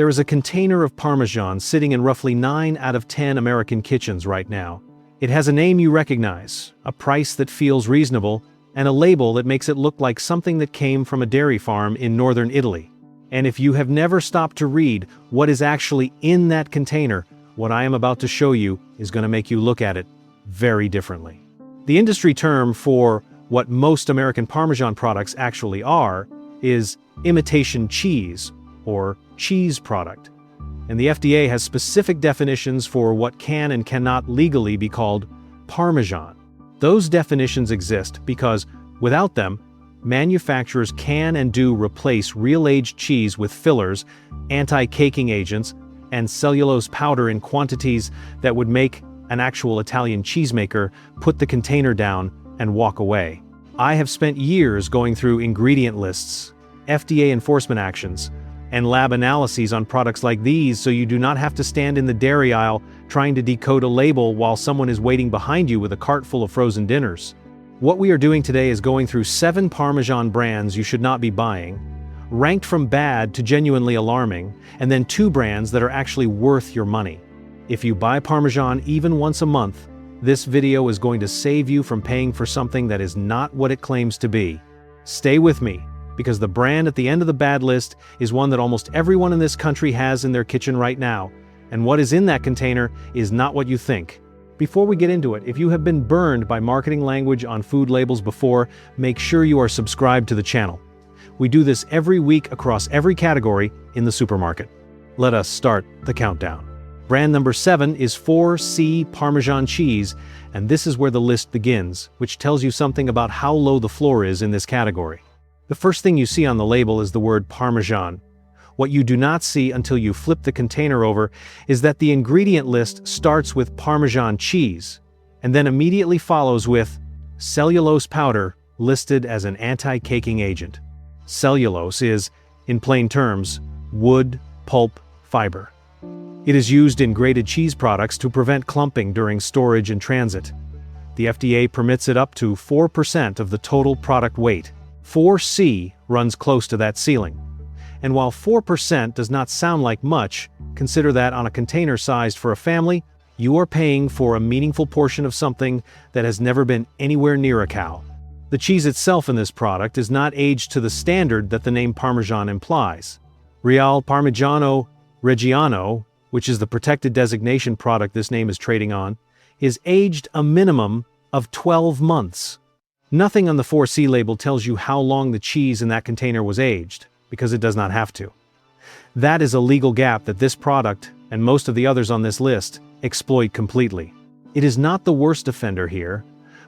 There is a container of Parmesan sitting in roughly 9 out of 10 American kitchens right now. It has a name you recognize, a price that feels reasonable, and a label that makes it look like something that came from a dairy farm in northern Italy. And if you have never stopped to read what is actually in that container, what I am about to show you is going to make you look at it very differently. The industry term for what most American Parmesan products actually are is imitation cheese, or cheese product. And the FDA has specific definitions for what can and cannot legally be called Parmesan. Those definitions exist because, without them, manufacturers can and do replace real-aged cheese with fillers, anti-caking agents, and cellulose powder in quantities that would make an actual Italian cheesemaker put the container down and walk away. I have spent years going through ingredient lists, FDA enforcement actions, and lab analyses on products like these, so you do not have to stand in the dairy aisle trying to decode a label while someone is waiting behind you with a cart full of frozen dinners. What we are doing today is going through 7 Parmesan brands you should not be buying, ranked from bad to genuinely alarming, and then 2 brands that are actually worth your money. If you buy Parmesan even once a month, this video is going to save you from paying for something that is not what it claims to be. Stay with me, because the brand at the end of the bad list is one that almost everyone in this country has in their kitchen right now, and what is in that container is not what you think. Before we get into it, if you have been burned by marketing language on food labels before, make sure you are subscribed to the channel. We do this every week across every category in the supermarket. Let us start the countdown. Brand number 7 is 4C Parmesan cheese, and this is where the list begins, which tells you something about how low the floor is in this category. The first thing you see on the label is the word Parmesan. What you do not see until you flip the container over is that the ingredient list starts with Parmesan cheese, and then immediately follows with cellulose powder listed as an anti-caking agent. Cellulose is, in plain terms, wood pulp fiber. It is used in grated cheese products to prevent clumping during storage and transit. The FDA permits it up to 4% of the total product weight. 4C runs close to that ceiling. And while 4% does not sound like much, consider that on a container sized for a family, you are paying for a meaningful portion of something that has never been anywhere near a cow. The cheese itself in this product is not aged to the standard that the name Parmesan implies. Real Parmigiano Reggiano, which is the protected designation product this name is trading on, is aged a minimum of 12 months. Nothing on the 4C label tells you how long the cheese in that container was aged, because it does not have to. That is a legal gap that this product, and most of the others on this list, exploit completely. It is not the worst offender here,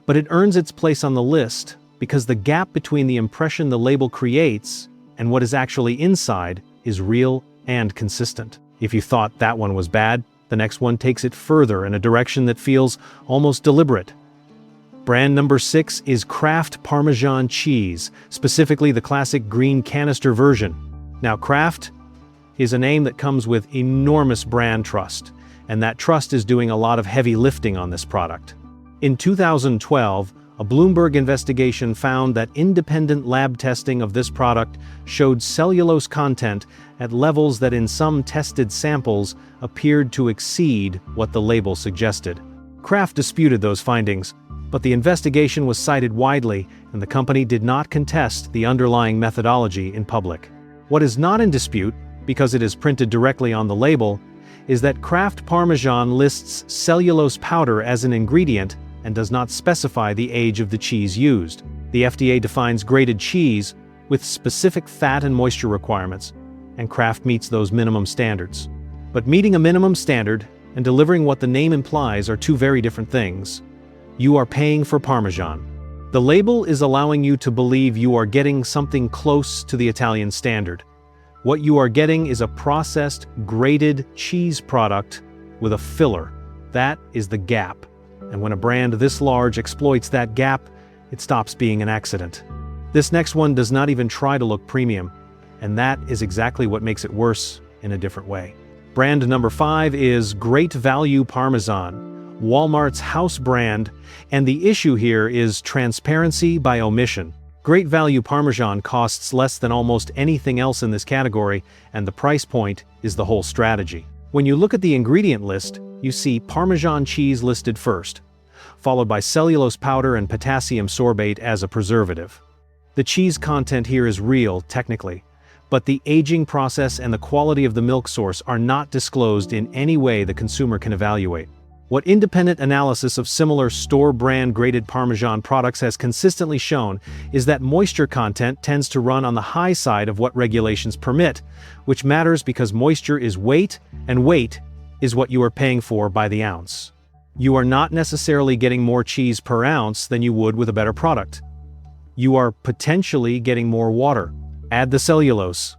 but it earns its place on the list because the gap between the impression the label creates and what is actually inside is real and consistent. If you thought that one was bad, the next one takes it further in a direction that feels almost deliberate. Brand number 6 is Kraft Parmesan cheese, specifically the classic green canister version. Now, Kraft is a name that comes with enormous brand trust, and that trust is doing a lot of heavy lifting on this product. In 2012, a Bloomberg investigation found that independent lab testing of this product showed cellulose content at levels that in some tested samples appeared to exceed what the label suggested. Kraft disputed those findings, but the investigation was cited widely, and the company did not contest the underlying methodology in public. What is not in dispute, because it is printed directly on the label, is that Kraft Parmesan lists cellulose powder as an ingredient and does not specify the age of the cheese used. The FDA defines grated cheese with specific fat and moisture requirements, and Kraft meets those minimum standards. But meeting a minimum standard and delivering what the name implies are 2 very different things. You are paying for Parmesan. The label is allowing you to believe you are getting something close to the Italian standard. What you are getting is a processed, grated cheese product with a filler. That is the gap. And when a brand this large exploits that gap, it stops being an accident. This next one does not even try to look premium, and that is exactly what makes it worse in a different way. Brand number 5 is Great Value Parmesan, Walmart's house brand, and the issue here is transparency by omission. Great value Parmesan costs less than almost anything else in this category, and the price point is the whole strategy. When you look at the ingredient list, you see Parmesan cheese listed first, followed by cellulose powder and potassium sorbate as a preservative. The cheese content here is real, technically, but the aging process and the quality of the milk source are not disclosed in any way the consumer can evaluate. What independent analysis of similar store-brand graded Parmesan products has consistently shown is that moisture content tends to run on the high side of what regulations permit, which matters because moisture is weight, and weight is what you are paying for by the ounce. You are not necessarily getting more cheese per ounce than you would with a better product. You are potentially getting more water. Add the cellulose,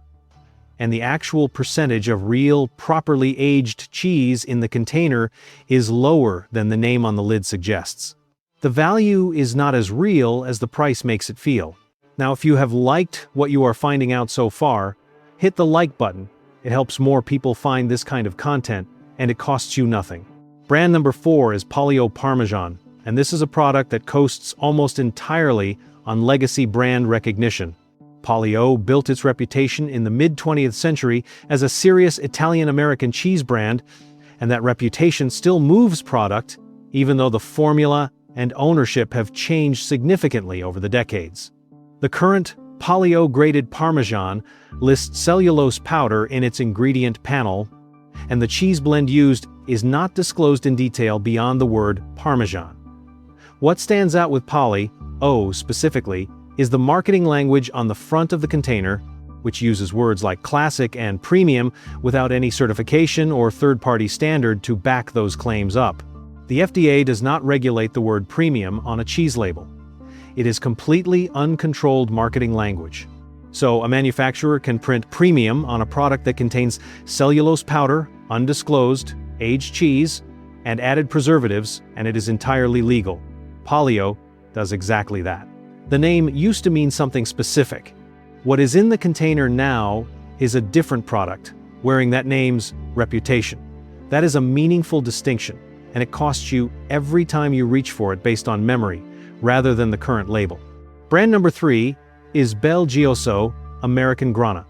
and the actual percentage of real, properly aged cheese in the container is lower than the name on the lid suggests. The value is not as real as the price makes it feel. Now, if you have liked what you are finding out so far, hit the like button. It helps more people find this kind of content, and it costs you nothing. Brand number 4 is Polio Parmesan, and this is a product that coasts almost entirely on legacy brand recognition. Polio built its reputation in the mid-20th century as a serious Italian-American cheese brand, and that reputation still moves product, even though the formula and ownership have changed significantly over the decades. The current Polio graded Parmesan lists cellulose powder in its ingredient panel, and the cheese blend used is not disclosed in detail beyond the word Parmesan. What stands out with Polio, specifically, is the marketing language on the front of the container, which uses words like classic and premium without any certification or third-party standard to back those claims up. The FDA does not regulate the word premium on a cheese label. It is completely uncontrolled marketing language. So a manufacturer can print premium on a product that contains cellulose powder, undisclosed, aged cheese, and added preservatives, and it is entirely legal. Polio does exactly that. The name used to mean something specific. What is in the container now is a different product, wearing that name's reputation. That is a meaningful distinction, and it costs you every time you reach for it based on memory, rather than the current label. Brand number 3 is Belgioso American Grana.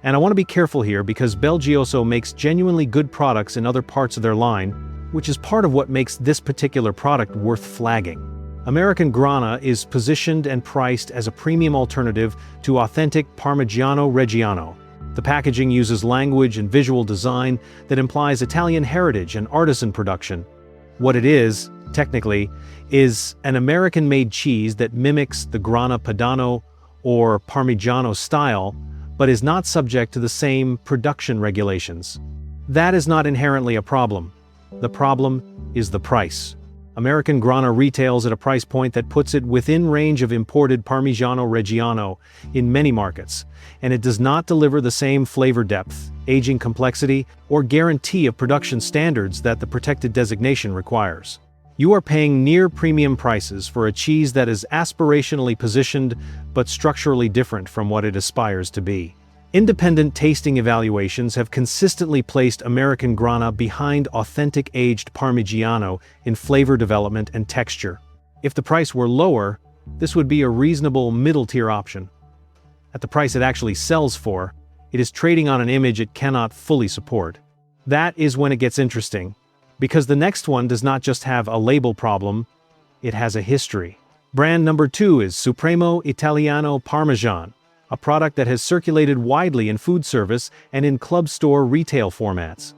And I want to be careful here because Belgioso makes genuinely good products in other parts of their line, which is part of what makes this particular product worth flagging. American Grana is positioned and priced as a premium alternative to authentic Parmigiano Reggiano. The packaging uses language and visual design that implies Italian heritage and artisan production. What it is, technically, is an American-made cheese that mimics the Grana Padano or Parmigiano style, but is not subject to the same production regulations. That is not inherently a problem. The problem is the price. American Grana retails at a price point that puts it within range of imported Parmigiano Reggiano in many markets, and it does not deliver the same flavor depth, aging complexity, or guarantee of production standards that the protected designation requires. You are paying near premium prices for a cheese that is aspirationally positioned but structurally different from what it aspires to be. Independent tasting evaluations have consistently placed American Grana behind authentic aged Parmigiano in flavor development and texture. If the price were lower, this would be a reasonable middle-tier option. At the price it actually sells for, it is trading on an image it cannot fully support. That is when it gets interesting, because the next one does not just have a label problem, it has a history. Brand number 2 is Supremo Italiano Parmesan, a product that has circulated widely in food service and in club store retail formats.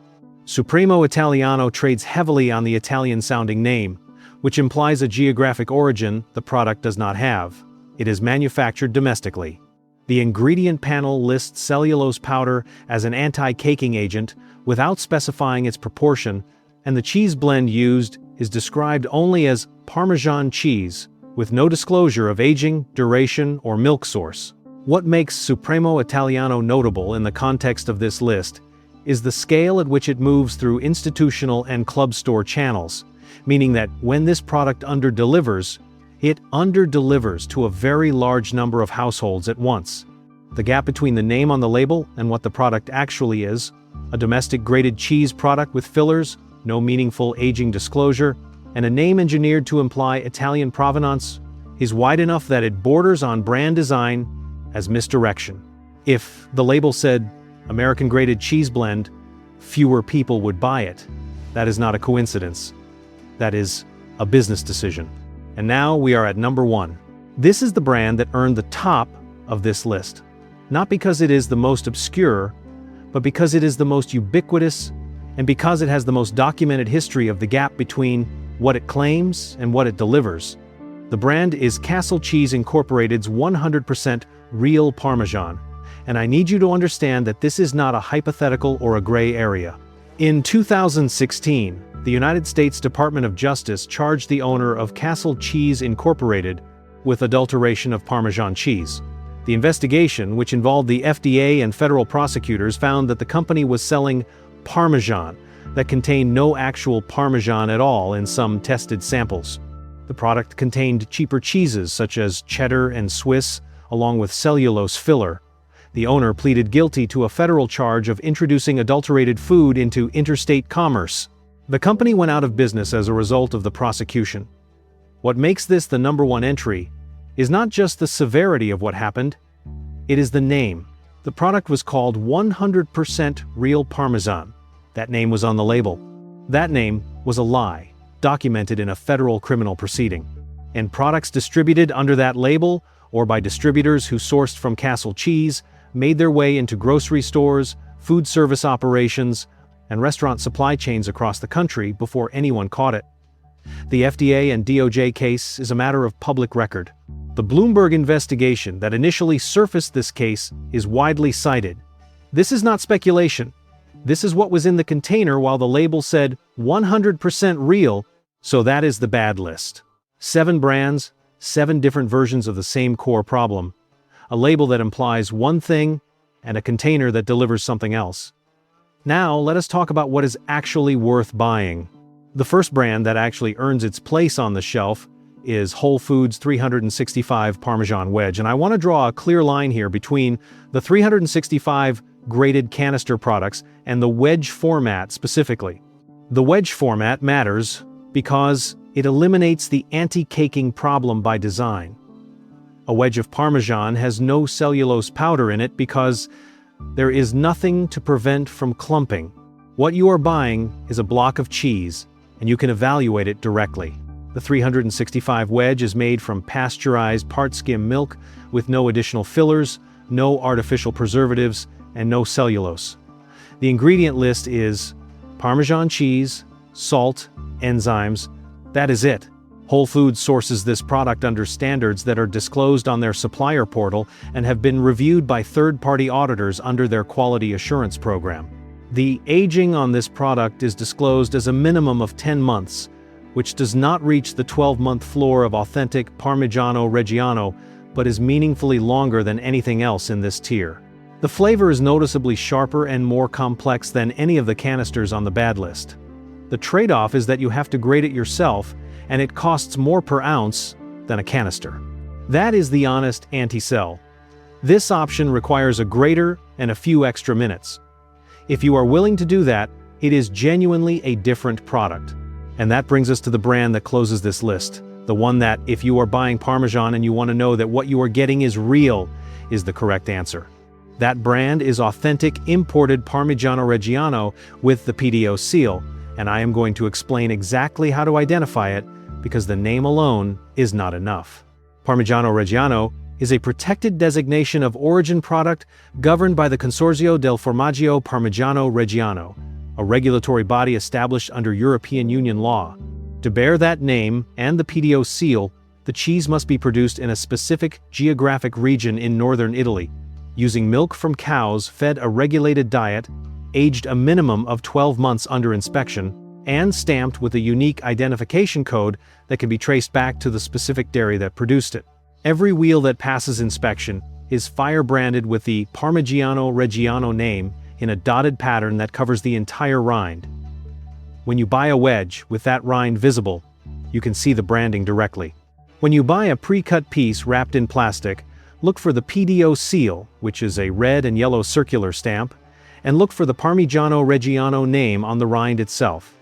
Supremo Italiano trades heavily on the Italian-sounding name, which implies a geographic origin the product does not have. It is manufactured domestically. The ingredient panel lists cellulose powder as an anti-caking agent without specifying its proportion, and the cheese blend used is described only as Parmesan cheese, with no disclosure of aging, duration, or milk source. What makes Supremo Italiano notable in the context of this list is the scale at which it moves through institutional and club store channels, meaning that when this product underdelivers, it underdelivers to a very large number of households at once. The gap between the name on the label and what the product actually is, a domestic grated cheese product with fillers, no meaningful aging disclosure, and a name engineered to imply Italian provenance, is wide enough that it borders on brand design as misdirection. If the label said American-graded cheese blend, fewer people would buy it. That is not a coincidence. That is a business decision. And now we are at number 1. This is the brand that earned the top of this list. Not because it is the most obscure, but because it is the most ubiquitous and because it has the most documented history of the gap between what it claims and what it delivers. The brand is Castle Cheese Incorporated's 100% Real Parmesan, and I need you to understand that this is not a hypothetical or a gray area. In 2016, the United States Department of Justice charged the owner of Castle Cheese Incorporated with adulteration of Parmesan cheese. The investigation, which involved the FDA and federal prosecutors, found that the company was selling Parmesan that contained no actual Parmesan at all in some tested samples. The product contained cheaper cheeses such as cheddar and Swiss, along with cellulose filler. The owner pleaded guilty to a federal charge of introducing adulterated food into interstate commerce. The company went out of business as a result of the prosecution. What makes this the number 1 entry is not just the severity of what happened, it is the name. The product was called 100% Real Parmesan. That name was on the label. That name was a lie, documented in a federal criminal proceeding. And products distributed under that label, or by distributors who sourced from Castle Cheese, made their way into grocery stores, food service operations, and restaurant supply chains across the country before anyone caught it. The FDA and DOJ case is a matter of public record. The Bloomberg investigation that initially surfaced this case is widely cited. This is not speculation. This is what was in the container while the label said 100% real, so that is the bad list. 7 brands, 7 different versions of the same core problem. A label that implies one thing and a container that delivers something else. Now, let us talk about what is actually worth buying. The first brand that actually earns its place on the shelf is Whole Foods 365 Parmesan Wedge, and I want to draw a clear line here between the 365 graded canister products and the wedge format specifically. The wedge format matters because it eliminates the anti-caking problem by design. A wedge of Parmesan has no cellulose powder in it because there is nothing to prevent from clumping. What you are buying is a block of cheese, and you can evaluate it directly. The 365 wedge is made from pasteurized part-skim milk with no additional fillers, no artificial preservatives, and no cellulose. The ingredient list is Parmesan cheese, salt, enzymes. That is it. Whole Foods sources this product under standards that are disclosed on their supplier portal and have been reviewed by third-party auditors under their quality assurance program. The aging on this product is disclosed as a minimum of 10 months, which does not reach the 12-month floor of authentic Parmigiano Reggiano, but is meaningfully longer than anything else in this tier. The flavor is noticeably sharper and more complex than any of the canisters on the bad list. The trade-off is that you have to grade it yourself, and it costs more per ounce than a canister. That is the honest anti-sell. This option requires a grater and a few extra minutes. If you are willing to do that, it is genuinely a different product. And that brings us to the brand that closes this list. The one that, if you are buying Parmesan and you want to know that what you are getting is real, is the correct answer. That brand is authentic imported Parmigiano Reggiano with the PDO seal, and I am going to explain exactly how to identify it because the name alone is not enough. Parmigiano Reggiano is a protected designation of origin product governed by the Consorzio del Formaggio Parmigiano Reggiano, a regulatory body established under European Union law. To bear that name and the PDO seal, the cheese must be produced in a specific geographic region in northern Italy, using milk from cows fed a regulated diet, aged a minimum of 12 months under inspection, and stamped with a unique identification code that can be traced back to the specific dairy that produced it. Every wheel that passes inspection is fire-branded with the Parmigiano Reggiano name in a dotted pattern that covers the entire rind. When you buy a wedge with that rind visible, you can see the branding directly. When you buy a pre-cut piece wrapped in plastic, look for the PDO seal, which is a red and yellow circular stamp, and look for the Parmigiano Reggiano name on the rind itself.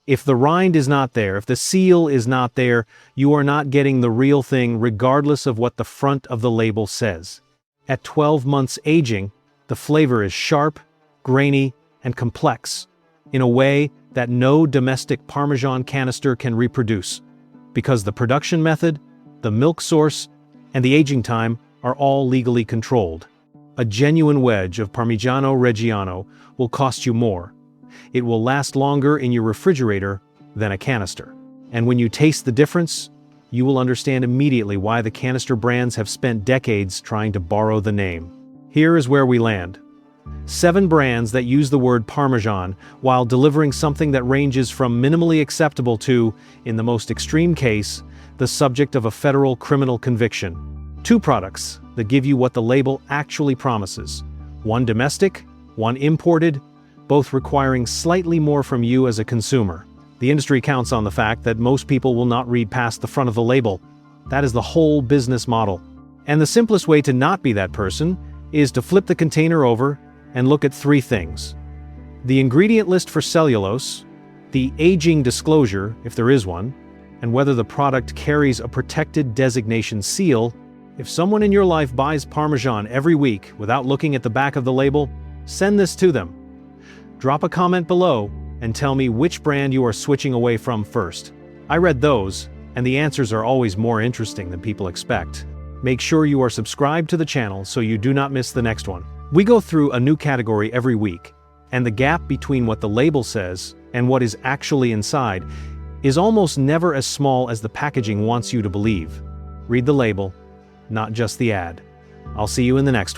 If the rind is not there, if the seal is not there, you are not getting the real thing regardless of what the front of the label says. At 12 months aging, the flavor is sharp, grainy, and complex, in a way that no domestic Parmesan canister can reproduce, because the production method, the milk source, and the aging time are all legally controlled. A genuine wedge of Parmigiano Reggiano will cost you more. It will last longer in your refrigerator than a canister. And when you taste the difference, you will understand immediately why the canister brands have spent decades trying to borrow the name. Here is where we land. 7 brands that use the word Parmesan while delivering something that ranges from minimally acceptable to, in the most extreme case, the subject of a federal criminal conviction. 2 products that give you what the label actually promises. 1 domestic, 1 imported, both requiring slightly more from you as a consumer. The industry counts on the fact that most people will not read past the front of the label. That is the whole business model. And the simplest way to not be that person is to flip the container over and look at 3 things. The ingredient list for cellulose, the aging disclosure, if there is one, and whether the product carries a protected designation seal. If someone in your life buys Parmesan every week without looking at the back of the label, send this to them. Drop a comment below and tell me which brand you are switching away from first. I read those, and the answers are always more interesting than people expect. Make sure you are subscribed to the channel so you do not miss the next one. We go through a new category every week, and the gap between what the label says and what is actually inside is almost never as small as the packaging wants you to believe. Read the label, not just the ad. I'll see you in the next one.